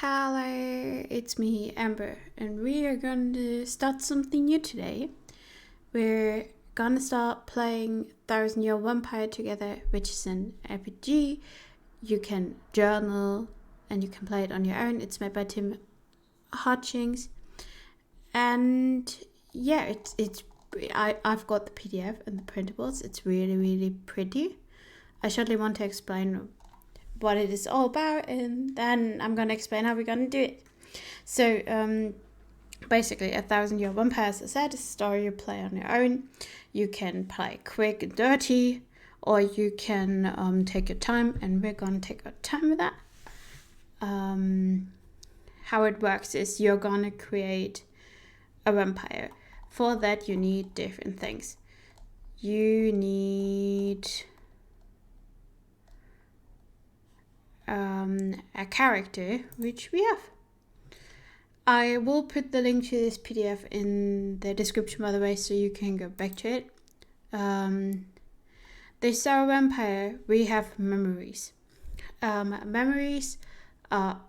Hello, it's me, Amber, and we are going to start something new today. We're gonna start playing 1000 Year Vampire together, which is an RPG. You can journal and you can play it on your own. It's made by Tim Hutchings, and yeah, I've got the PDF and the printables. It's really pretty. I shortly want to explain what it is all about, and then I'm going to explain how we're going to do it. So basically 1000 Year Vampire, as I said, is a story you play on your own. You can play quick and dirty, or you can take your time, and we're going to take our time with that. How it works is you're going to create a vampire. For that you need different things. You need a character, which we have. I will put the link to this PDF in the description, by the way, so you can go back to it. This our vampire. We have memories. Memories are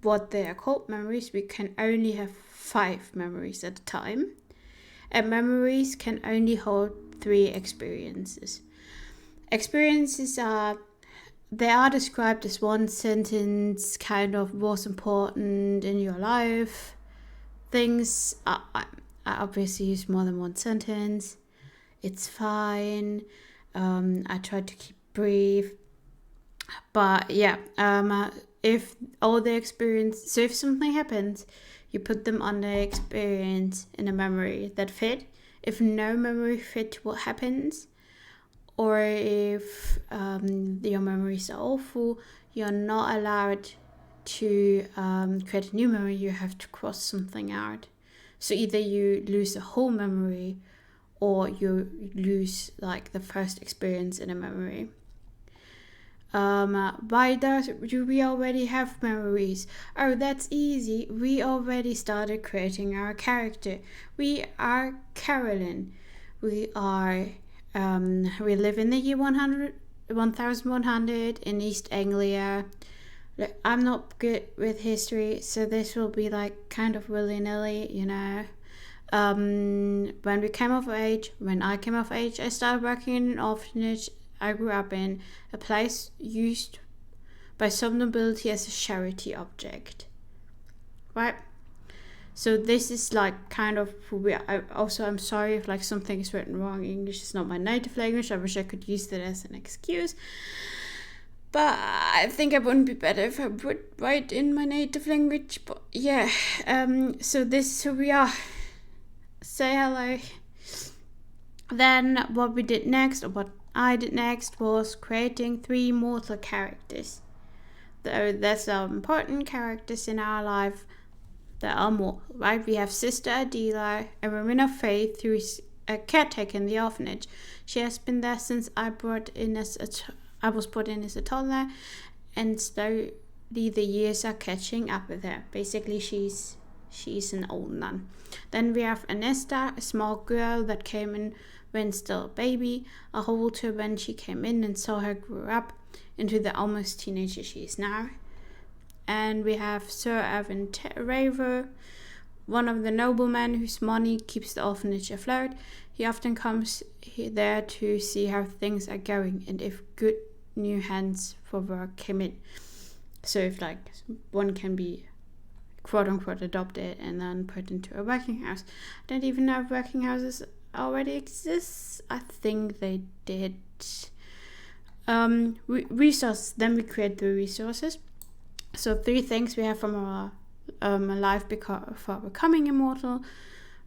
what they are called, memories. We can only have 5 memories at a time, and memories can only hold 3 experiences. Experiences are described as one sentence, kind of what's important in your life. Things, I obviously use more than one sentence. It's fine. I try to keep brief. But yeah, if all the experience, so if something happens, you put them on the experience in a memory that fit. If no memory fit what happens, or if your memories are awful, you're not allowed to create a new memory. You have to cross something out. So either you lose a whole memory, or you lose like the first experience in a memory. Why do we already have memories? Oh, that's easy. We already started creating our character. We are Karolin. We live in the year 1100 in East Anglia. Look, I'm not good with history, so this will be like kind of willy-nilly, you know. When I came of age, I started working in an orphanage I grew up in, a place used by some nobility as a charity object. Right? So this is like kind of who we are. Also, I'm sorry if like something is written wrong. English is not my native language. I wish I could use that as an excuse. But I think it wouldn't be better if I would write in my native language. But yeah, so this is who we are. Say hello. Then what we did next, or what I did next, was creating 3 mortal characters. That's our important characters in our life that are mortal, right? We have Sister Adela, a woman of faith who is a caretaker in the orphanage. She has been there since I was brought in as a toddler, and slowly the years are catching up with her. Basically, she's an old nun. Then we have Anesta, a small girl that came in when still a baby. I hold her when she came in and saw her grow up into the almost teenager she is now. And we have Sir Evan Raver, one of the noblemen whose money keeps the orphanage afloat. He often comes there to see how things are going and if good new hands for work came in. So if like one can be quote-unquote adopted and then put into a working house. I don't even know if working houses already exist. I think they did. Resources. Then we create the resources. So 3 things we have from our life for becoming immortal.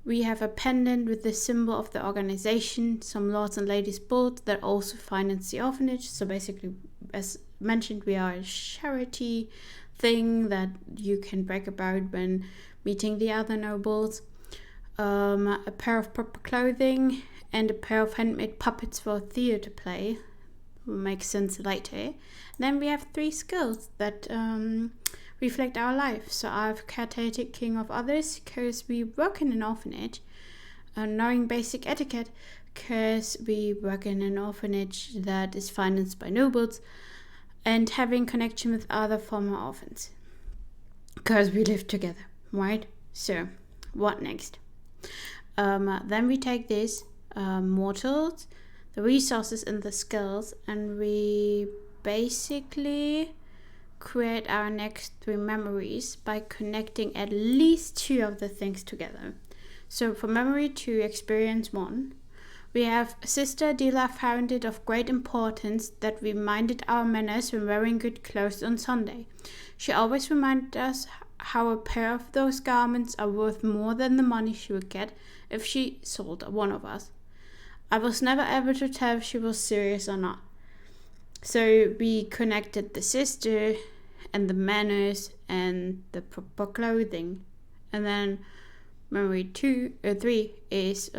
We have a pendant with the symbol of the organization, some lords and ladies bolt that also finance the orphanage. So basically, as mentioned, we are a charity thing that you can brag about when meeting the other nobles. A pair of proper clothing and a pair of handmade puppets for theater play. Will make sense later. Then we have 3 skills that reflect our life. So I have caretaking of others because we work in an orphanage, knowing basic etiquette because we work in an orphanage that is financed by nobles, and having connection with other former orphans. because we live together, right? So what next? Then we take these mortals, the resources and the skills, and we basically create our next 3 memories by connecting at least 2 of the things together. So for memory 2, experience 1, we have Sister Dila found it of great importance that we minded our manners when wearing good clothes on Sunday. She always reminded us how a pair of those garments are worth more than the money she would get if she sold one of us. I was never able to tell if she was serious or not. So we connected the sister and the manners and the proper clothing. And then memory 3 is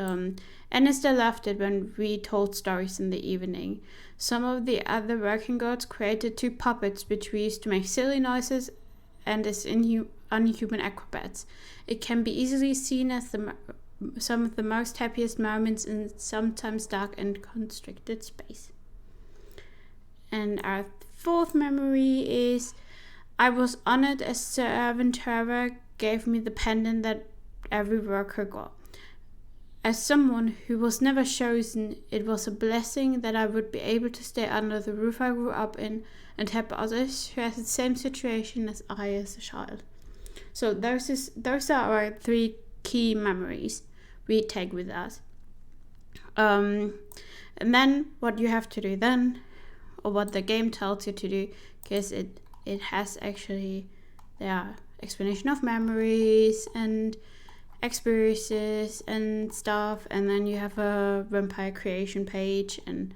Anister loved it when we told stories in the evening. Some of the other working girls created 2 puppets which we used to make silly noises and as unhuman acrobats. It can be easily seen as some of the most happiest moments in sometimes dark and constricted space. And our 4th memory is I was honored as servant whoever gave me the pendant that every worker got. As someone who was never chosen, it was a blessing that I would be able to stay under the roof I grew up in and help others who had the same situation as I as a child. So those are our 3 key memories we take with us. And then what you have to do then, or what the game tells you to do, because it has actually, there are explanation of memories and experiences and stuff, and then you have a vampire creation page and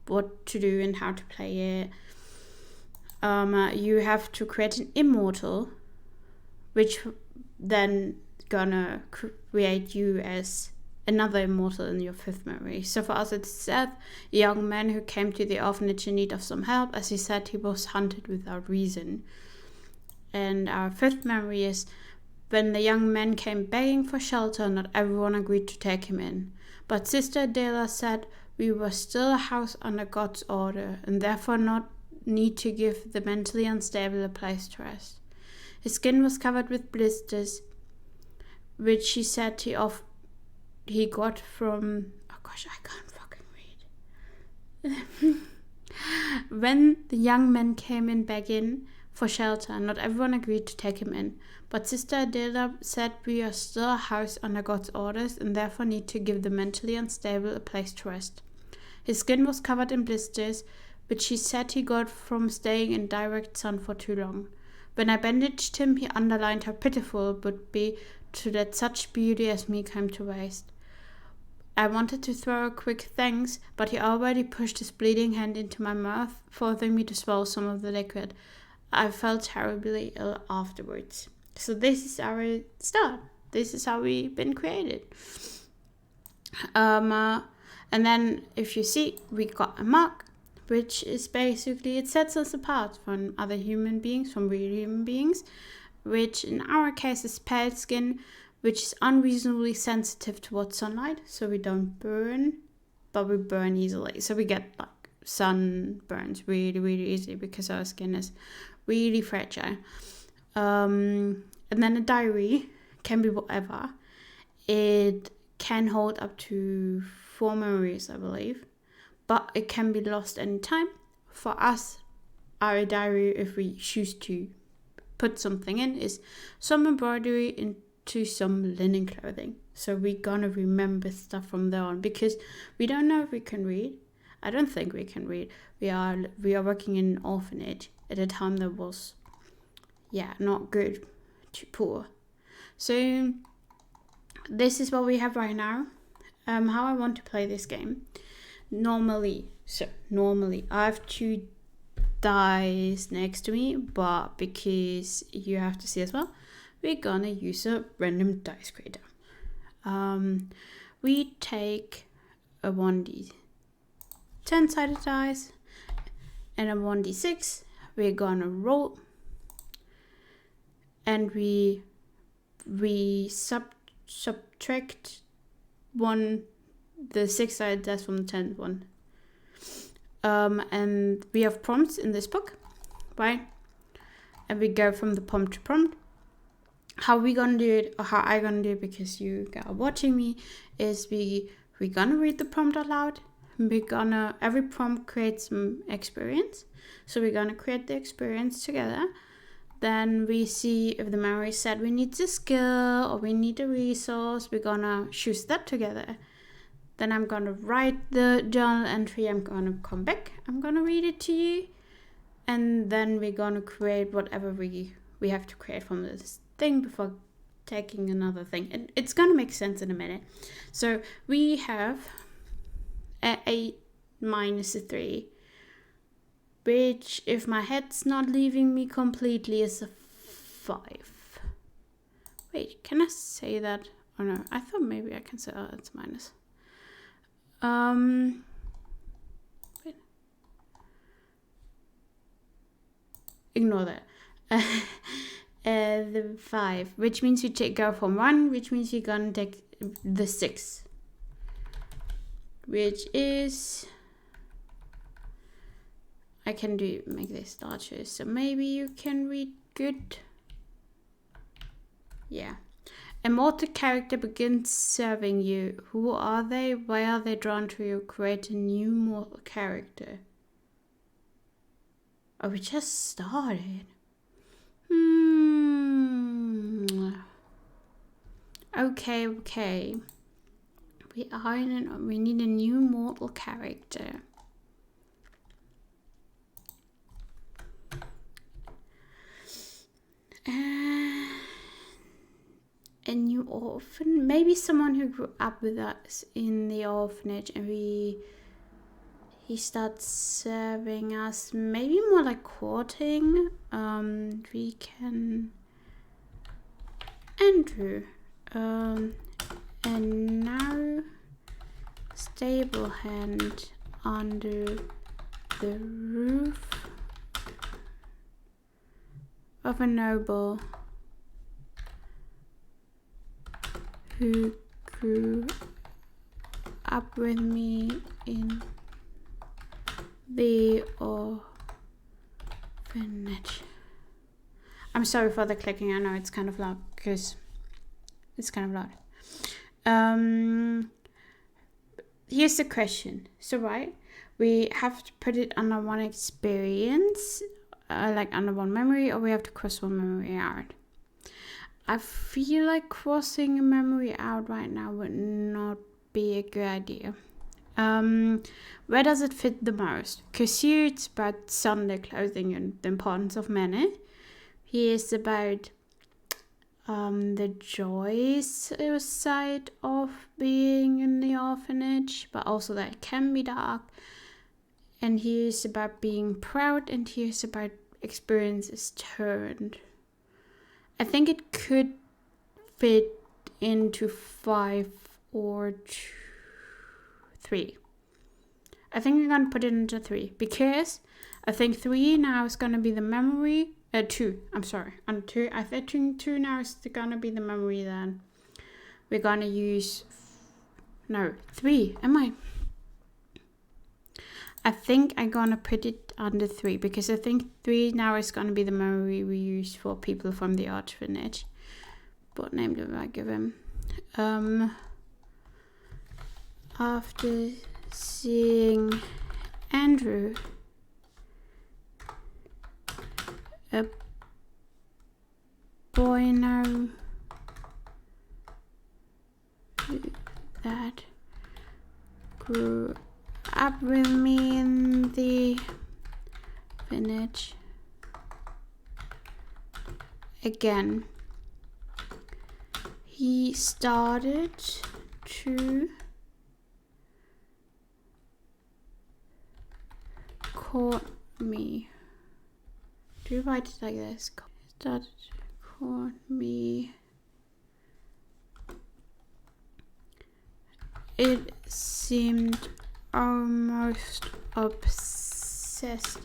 what to do and how to play it. You have to create an immortal, which then gonna create you as another immortal in your 5th memory. So for us it's Seth, a young man who came to the orphanage in need of some help. As he said, he was hunted without reason. And our 5th memory is when the young man came begging for shelter, not everyone agreed to take him in. But Sister Dela said we were still a house under God's order, and therefore not need to give the mentally unstable a place to rest. His skin was covered with blisters, which she said he got from... Oh gosh, I can't fucking read. When the young man came in begging for shelter, not everyone agreed to take him in. But Sister Adela said we are still a house under God's orders and therefore need to give the mentally unstable a place to rest. His skin was covered in blisters, which she said he got from staying in direct sun for too long. When I bandaged him, he underlined how pitiful it would be to let such beauty as me come to waste. I wanted to throw a quick thanks, but he already pushed his bleeding hand into my mouth, forcing me to swallow some of the liquid. I felt terribly ill afterwards. So this is our start. This is how we've been created. And then if you see, we got a mark, which is basically, it sets us apart from other human beings, from real human beings, which in our case is pale skin, which is unreasonably sensitive towards sunlight, so we don't burn, but we burn easily. So we get like sunburns really, really easily because our skin is really fragile. And then a diary can be whatever. It can hold up to 4 memories, I believe, but it can be lost anytime. For us, our diary, if we choose to put something in, is some embroidery into some linen clothing. So we're gonna remember stuff from there on, because we don't know if we can read. I don't think we can read. We are working in an orphanage at a time that was, not good, too poor. So this is what we have right now. How I want to play this game. Normally I have 2 dice next to me, but because you have to see as well, we're gonna use a random dice creator. We take a 1d 10-sided dice and a 1d6. We're gonna roll, and we subtract the 6-sided dice from the 10th one. And we have prompts in this book, right? And we go from the prompt to prompt. how we gonna do it, or how I gonna do it, because you are watching me, is we're gonna read the prompt out loud. Every prompt creates some experience. So we're gonna create the experience together. Then we see if the memory said we need a skill or we need a resource. We're gonna choose that together. Then I'm gonna write the journal entry. I'm gonna come back. I'm gonna read it to you. And then we're gonna create whatever we have to create from this thing before taking another thing. And it's gonna make sense in a minute. So we have a 8 minus a 3. Which, if my head's not leaving me completely, is a 5. Wait, can I say that? Oh no, I thought maybe I can say, oh, it's minus. Wait. Ignore that. The 5, which means you go from 1, which means you're gonna take the 6. Which is... I can make this larger, so maybe you can read good. Yeah. A mortal character begins serving you. Who are they? Why are they drawn to you? Create a new mortal character. Oh, we just started. Okay. We need a new mortal character. A new orphan, maybe someone who grew up with us in the orphanage, and he starts serving us, maybe more like courting. We can Andrew, and now stable hand under the roof of a noble who grew up with me in the orphanage. I'm sorry for the clicking. I know it's kind of loud because it's kind of loud. Here's the question. So right, we have to put it under one experience, like under one memory, or we have to cross one memory out. I feel like crossing a memory out right now would not be a good idea. Where does it fit the most? Because here it's about Sunday clothing and the importance of many. Here is about the joys side of being in the orphanage, but also that it can be dark. And here's about being proud, and here's about experiences turned. I think it could fit into 5 or 3. I think we're gonna put it into 3 because I think 3 now is gonna be the memory. 2. I'm sorry. On 2, I think 2 now is gonna be the memory. Then we're gonna use 3. I think I'm gonna put it under 3 because I think 3 now is gonna be the memory we use for people from the orphanage. What name do I give him? After seeing Andrew, a boy now that grew up with me in the village again. He started to court me. Do you write it like this? Started to court me. It seemed almost obsessed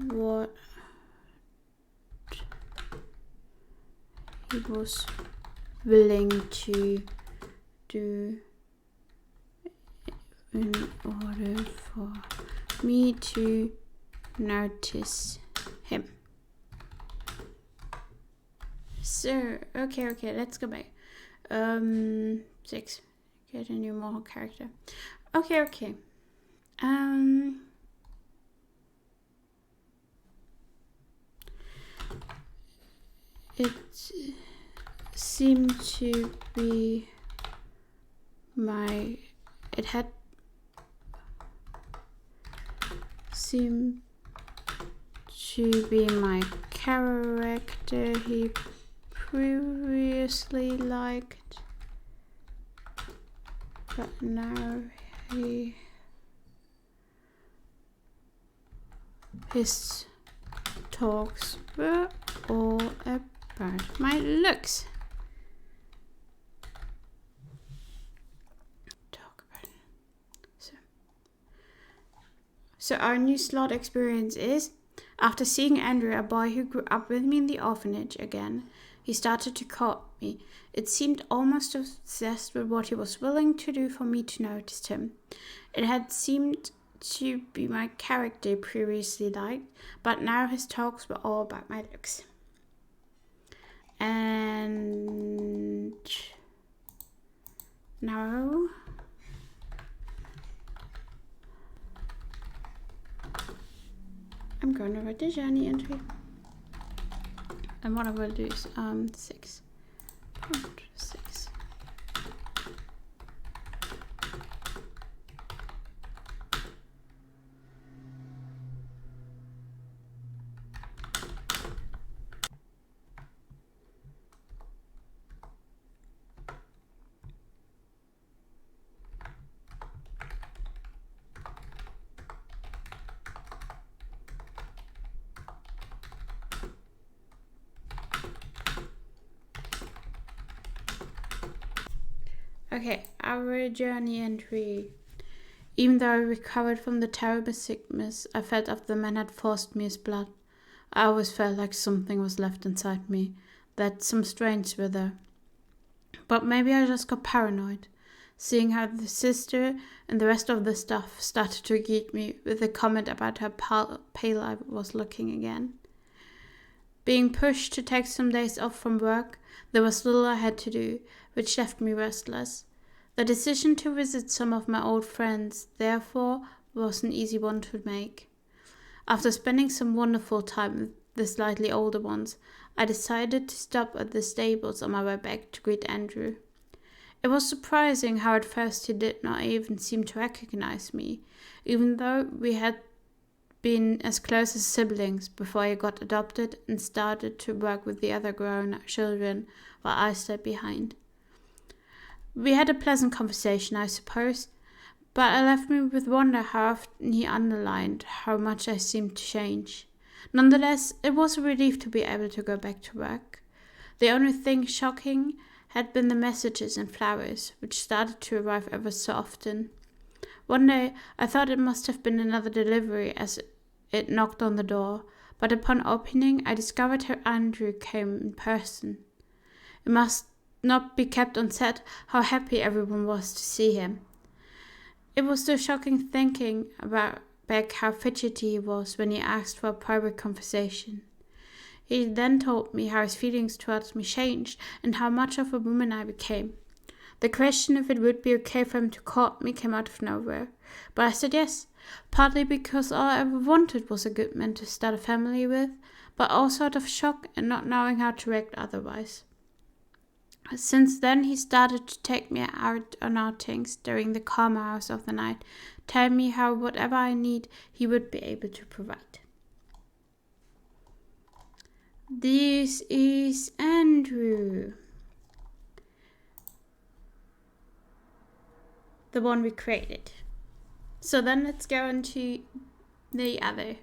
what he was willing to do in order for me to notice him. So, okay, let's go back. 6. Get a new more character. Okay. It seemed to be my... It had seemed to be my character he previously liked, but now his talks were all about my looks. So our new slot experience is, after seeing Andrew, a boy who grew up with me in the orphanage again, he started to court me. It seemed almost obsessed with what he was willing to do for me to notice him. It had seemed to be my character previously liked, but now his talks were all about my looks. And now I'm going to write the journey entry. And what I will do is 6.6. Okay, our journey entry. Even though I recovered from the terrible sickness I felt after the man had forced me his blood, I always felt like something was left inside me, that some strains were there. But maybe I just got paranoid, seeing how the sister and the rest of the staff started to greet me with a comment about how pale I was looking again. Being pushed to take some days off from work, there was little I had to do, which left me restless. The decision to visit some of my old friends, therefore, was an easy one to make. After spending some wonderful time with the slightly older ones, I decided to stop at the stables on my way back to greet Andrew. It was surprising how at first he did not even seem to recognize me, even though we had been as close as siblings before I got adopted and started to work with the other grown children while I stayed behind. We had a pleasant conversation, I suppose, but it left me with wonder how often he underlined how much I seemed to change. Nonetheless, it was a relief to be able to go back to work. The only thing shocking had been the messages and flowers, which started to arrive ever so often. One day, I thought it must have been another delivery as it knocked on the door, but upon opening, I discovered how Andrew came in person. It must not be kept unsaid how happy everyone was to see him. It was so shocking thinking about back how fidgety he was when he asked for a private conversation. He then told me how his feelings towards me changed and how much of a woman I became. The question if it would be okay for him to court me came out of nowhere, but I said yes, partly because all I ever wanted was a good man to start a family with, but also out of shock and not knowing how to react otherwise. Since then, he started to take me out on outings during the calmer hours of the night, telling me how whatever I need, he would be able to provide. This is Andrew, the one we created. So then let's go into the other.